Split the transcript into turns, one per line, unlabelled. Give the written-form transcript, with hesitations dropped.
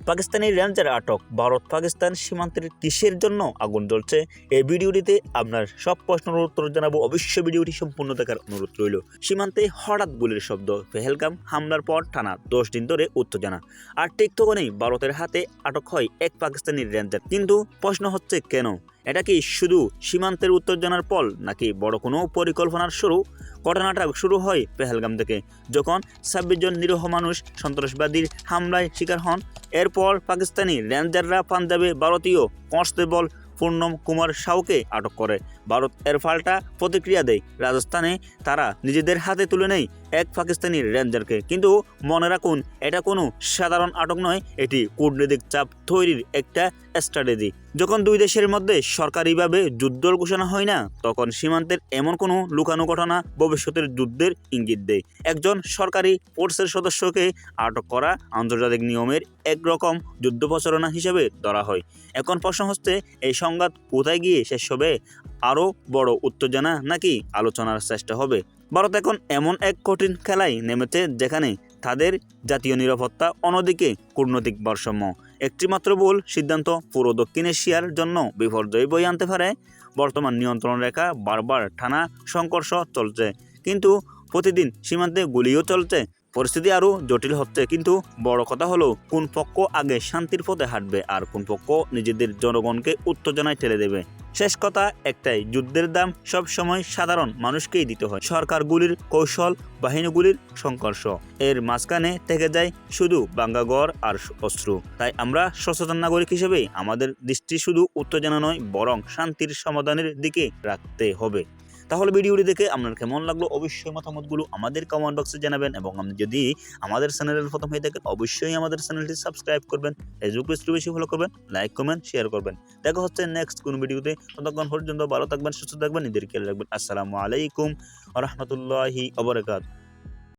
Pakistani ranger আটক, ভারত পাকিস্তান সীমান্তের কিসের জন্য আগুন জ্বলছে? এই ভিডিওটিতে আপনার সব প্রশ্নের উত্তর জানাবো। অবশ্যই ভিডিওটি সম্পূর্ণ দেখার অনুরোধ রইল। সীমান্তে হঠাৎ গুলির শব্দ, পেহেলগাম হামলার পর টানা 10 দিন ধরে উত্তেজনা, আর ঠিক তখনই ভারতের হাতে আটক হয় এক পাকিস্তানি রেঞ্জার। কিন্তু প্রশ্ন হচ্ছে কেন? এটা কি শুধু সীমান্তের উত্তেজনার ফল, নাকি বড় কোনো পরিকল্পনার শুরু? ঘটনাটা শুরু হয় পেহেলগাম থেকে, যখন 26 জন নিরীহ মানুষ সন্ত্রাসবাদীর হামলায় শিকার হন। এরপর পাকিস্তানি রেঞ্জাররা পাঞ্জাবে ভারতীয় কনস্টেবল পূর্ণম কুমার সাউকে আটক করে। ভারত এর পাল্টা প্রতিক্রিয়া দেয়। রাজস্থানে তারা নিজেদের হাতে তুলে নেয় এক পাকিস্তানি রেঞ্জারকে। কিন্তু মনে রাখুন, এটা কোনো সাধারণ আটক নয়, এটি কূটনৈতিক চাপ তৈরির একটা স্ট্র্যাটেজি। যখন দুই দেশের মধ্যে সরকারিভাবে যুদ্ধ ঘোষণা হয় না, তখন সীমান্তের এমন কোনো লুকানো ঘটনা ভবিষ্যতের যুদ্ধের ইঙ্গিত দেয়। একজন সরকারি ফোর্সের সদস্যকে আটক করা আন্তর্জাতিক নিয়মের একরকম যুদ্ধ প্রচারণা হিসেবে ধরা হয়। এখন প্রশ্ন হচ্ছে, এই সংঘাত কোথায় গিয়ে শেষ হবে? আরও বড় উত্তেজনা, নাকি আলোচনার চেষ্টা হবে? ভারত এখন এমন এক কঠিন খেলায় নেমেছে, যেখানে তাদের জাতীয় নিরাপত্তা, অন্যদিকে কূটনৈতিক ভারসাম্য। একটিমাত্র ভুল সিদ্ধান্ত পুরো দক্ষিণ এশিয়ার জন্য বিপর্যয় বয়ে আনতে পারে। বর্তমান নিয়ন্ত্রণ রেখা বারবার টানা সংঘর্ষ চলছে, কিন্তু প্রতিদিন সীমান্তে গুলিও চলছে। পরিস্থিতি আরও জটিল হচ্ছে। কিন্তু বড় কথা হলো, কোন পক্ষ আগে শান্তির পথে হাঁটবে, আর কোন পক্ষ নিজেদের জনগণকে উত্তেজনায় ঠেলে দেবে। শেষ কথা একটাই, যুদ্ধের দাম সব সময় সাধারণ মানুষকেই দিতে হয়। সরকারগুলির কৌশল, বাহিনীগুলির সংঘর্ষ, এর মাঝখানে থেকে যায় শুধু ভাঙ্গাঘর আর অস্ত্র। তাই আমরা সচেতন নাগরিক হিসেবে আমাদের দৃষ্টি শুধু উত্তেজনা নয়, বরং শান্তির সমাধানের দিকে রাখতে হবে। তাহলে ভিডিওটি দেখে আপনার কেমন লাগলো অবশ্যই মতামতগুলো আমাদের কমেন্ট বক্সে জানাবেন, এবং আপনি যদি আমাদের চ্যানেলের প্রথম হয়ে থাকেন অবশ্যই আমাদের চ্যানেলটি সাবস্ক্রাইব করবেন, ফেসবুক পেজটি বেশি ফলো করবেন, লাইক কমেন্ট শেয়ার করবেন। দেখা হচ্ছে নেক্সট কোন ভিডিওতে। ততক্ষণ পর্যন্ত ভালো থাকবেন, সুস্থ থাকবেন, নিজের খেয়াল রাখবেন। আসসালামু আলাইকুম ওয়া রাহমাতুল্লাহি ওয়া বারাকাতুহু।